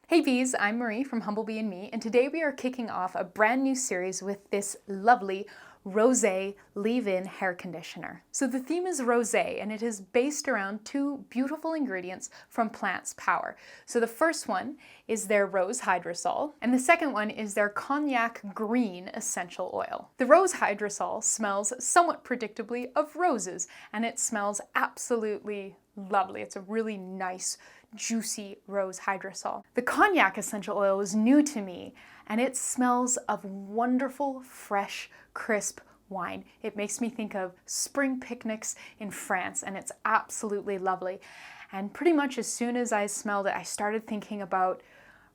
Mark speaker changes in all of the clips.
Speaker 1: Hey bees, I'm Marie from Humblebee and Me, and today we are kicking off a brand new series with this lovely rosé leave-in hair conditioner. So the theme is rosé, and it is based around two beautiful ingredients from Plants Power. So the first one is their rose hydrosol, and the second one is their cognac green essential oil. The rose hydrosol smells somewhat predictably of roses, and it smells absolutely lovely. It's a really nice, juicy rose hydrosol. The cognac essential oil is new to me, and it smells of wonderful, fresh, crisp wine. It makes me think of spring picnics in France, and it's absolutely lovely. And pretty much as soon as I smelled it, I started thinking about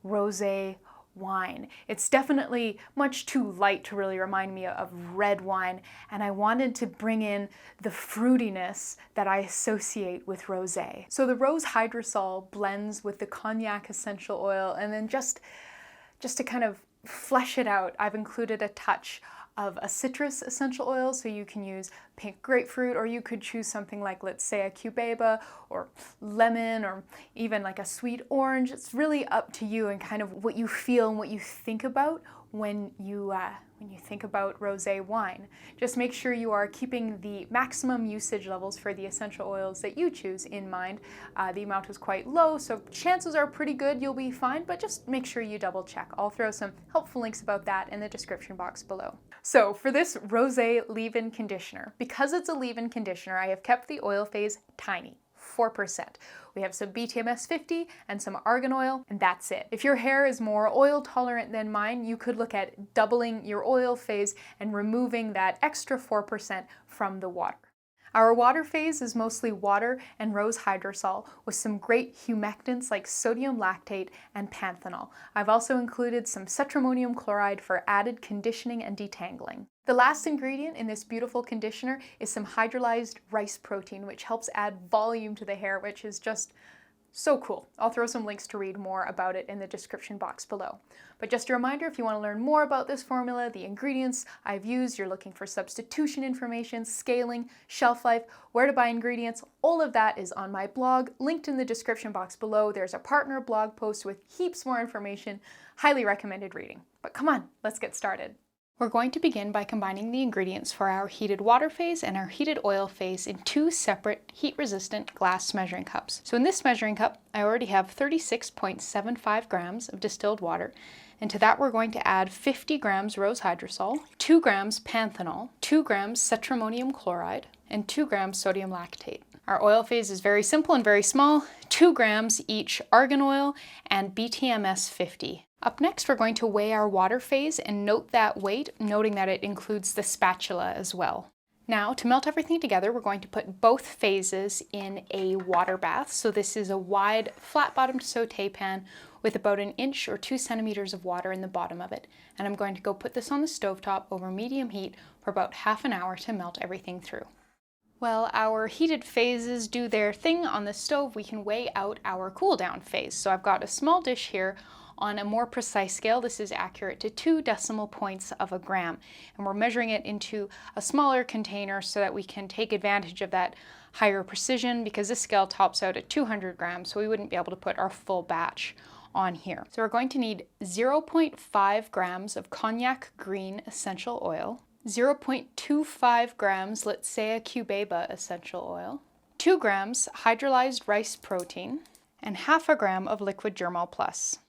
Speaker 1: rosé wine. It's definitely much too light to really remind me of red wine, and I wanted to bring in the fruitiness that I associate with rosé. So the rose hydrosol blends with the cognac essential oil, and then just to kind of flesh it out, I've included a touch of a citrus essential oil, so you can use pink grapefruit, or you could choose something like, let's say, a cubeba or lemon, or even like a sweet orange. It's really up to you and kind of what you feel and what you think about when you think about rosé wine. Just make sure you are keeping the maximum usage levels for the essential oils that you choose in mind. The amount is quite low, so chances are pretty good you'll be fine, but just make sure you double check. I'll throw some helpful links about that in the description box below. So for this rosé leave-in conditioner, because it's a leave-in conditioner, I have kept the oil phase tiny. 4%. We have some BTMS 50 and some argan oil, and that's it. If your hair is more oil tolerant than mine, you could look at doubling your oil phase and removing that extra 4% from the water. Our water phase is mostly water and rose hydrosol with some great humectants like sodium lactate and panthenol. I've also included some cetrimonium chloride for added conditioning and detangling. The last ingredient in this beautiful conditioner is some hydrolyzed rice protein, which helps add volume to the hair, which is just so cool. I'll throw some links to read more about it in the description box below. But just a reminder, if you want to learn more about this formula, the ingredients I've used, you're looking for substitution information, scaling, shelf life, where to buy ingredients, all of that is on my blog, linked in the description box below. There's a partner blog post with heaps more information, highly recommended reading. But come on, let's get started. We're going to begin by combining the ingredients for our heated water phase and our heated oil phase in two separate heat-resistant glass measuring cups. So in this measuring cup, I already have 36.75 grams of distilled water, and to that we're going to add 50 grams rose hydrosol, 2 grams panthenol, 2 grams cetrimonium chloride, and 2 grams sodium lactate. Our oil phase is very simple and very small, 2 grams each argan oil and BTMS 50. Up next, we're going to weigh our water phase and note that weight, noting that it includes the spatula as well. Now, to melt everything together, we're going to put both phases in a water bath. So this is a wide, flat-bottomed sauté pan with about 1 inch or 2 centimeters of water in the bottom of it. And I'm going to go put this on the stovetop over medium heat for about half an hour to melt everything through. While our heated phases do their thing on the stove, we can weigh out our cool down phase. So I've got a small dish here. On a more precise scale, this is accurate to 2 decimal points of a gram, and we're measuring it into a smaller container so that we can take advantage of that higher precision, because this scale tops out at 200 grams, so we wouldn't be able to put our full batch on here. So we're going to need 0.5 grams of cognac green essential oil, 0.25 grams, let's say a cubeba essential oil, 2 grams hydrolyzed rice protein, and half a gram of liquid germall plus.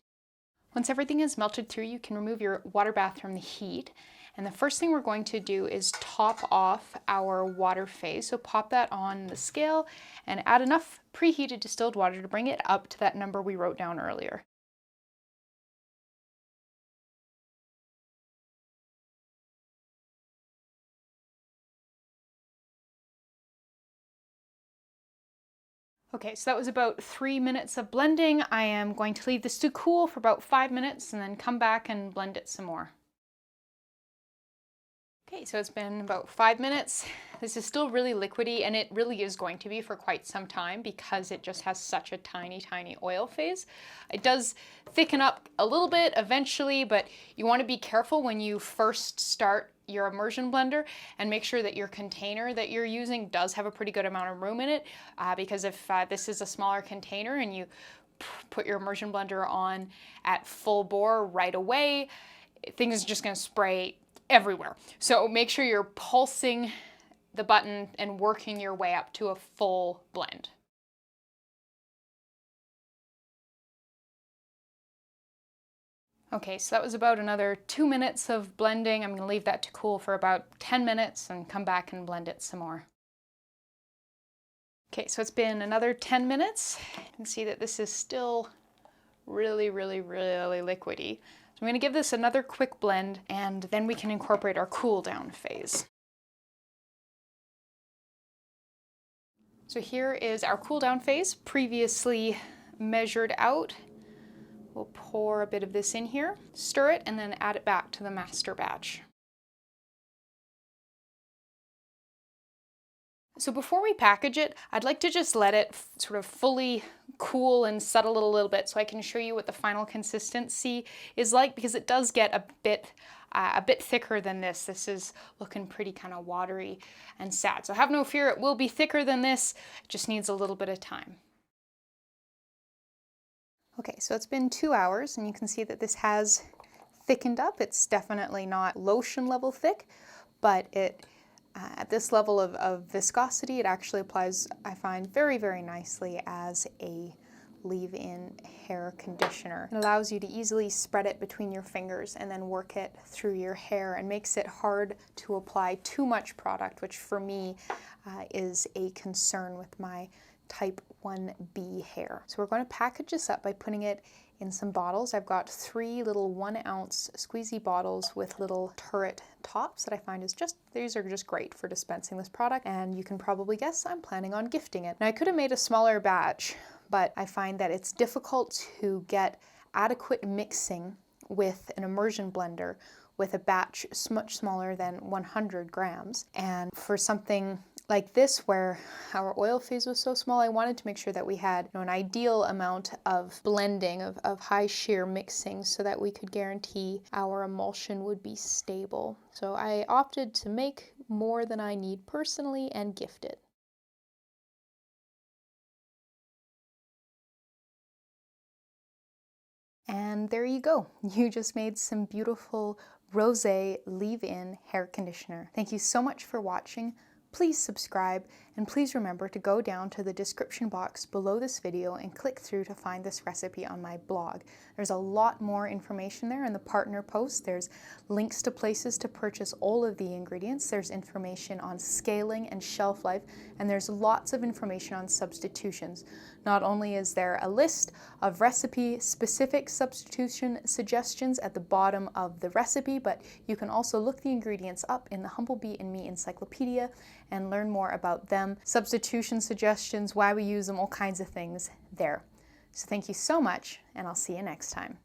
Speaker 1: Once everything is melted through, you can remove your water bath from the heat. And the first thing we're going to do is top off our water phase. So pop that on the scale and add enough preheated distilled water to bring it up to that number we wrote down earlier. Okay, so that was about 3 minutes of blending. I am going to leave this to cool for about 5 minutes and then come back and blend it some more. Okay, so it's been about 5 minutes. This is still really liquidy, and it really is going to be for quite some time because it just has such a tiny, tiny oil phase. It does thicken up a little bit eventually, but you want to be careful when you first start your immersion blender and make sure that your container that you're using does have a pretty good amount of room in it, because if this is a smaller container and you put your immersion blender on at full bore right away, things are just going to spray everywhere. So make sure you're pulsing the button and working your way up to a full blend. Okay, so that was about another 2 minutes of blending. I'm going to leave that to cool for about 10 minutes and come back and blend it some more. Okay, so it's been another 10 minutes. You can see that this is still really, really, really liquidy. So I'm going to give this another quick blend, and then we can incorporate our cool down phase. So here is our cool down phase, previously measured out. We'll pour a bit of this in here, stir it, and then add it back to the master batch. So before we package it, I'd like to just let it sort of fully cool and settle it a little bit so I can show you what the final consistency is like, because it does get a bit thicker than this. This is looking pretty kind of watery and sad. So have no fear, it will be thicker than this. It just needs a little bit of time. Okay, so it's been 2 hours and you can see that this has thickened up. It's definitely not lotion level thick, but it at this level of viscosity, it actually applies, I find, very, very nicely as a leave-in hair conditioner. It allows you to easily spread it between your fingers and then work it through your hair, and makes it hard to apply too much product, which for me is a concern with my type 1B hair. So we're going to package this up by putting it in some bottles. I've got 3 little 1-ounce squeezy bottles with little turret tops that I find these are just great for dispensing this product, and you can probably guess I'm planning on gifting it. Now I could have made a smaller batch, but I find that it's difficult to get adequate mixing with an immersion blender with a batch much smaller than 100 grams. And for something like this, where our oil phase was so small, I wanted to make sure that we had an ideal amount of blending, of high shear mixing, so that we could guarantee our emulsion would be stable. So I opted to make more than I need personally and gift it. And there you go. You just made some beautiful rosé leave-in hair conditioner. Thank you so much for watching. Please subscribe, and please remember to go down to the description box below this video and click through to find this recipe on my blog. There's a lot more information there in the partner post. There's links to places to purchase all of the ingredients. There's information on scaling and shelf life, and there's lots of information on substitutions. Not only is there a list of recipe-specific substitution suggestions at the bottom of the recipe, but you can also look the ingredients up in the Humblebee and Me encyclopedia and learn more about them, substitution suggestions, why we use them, all kinds of things there. So thank you so much, and I'll see you next time.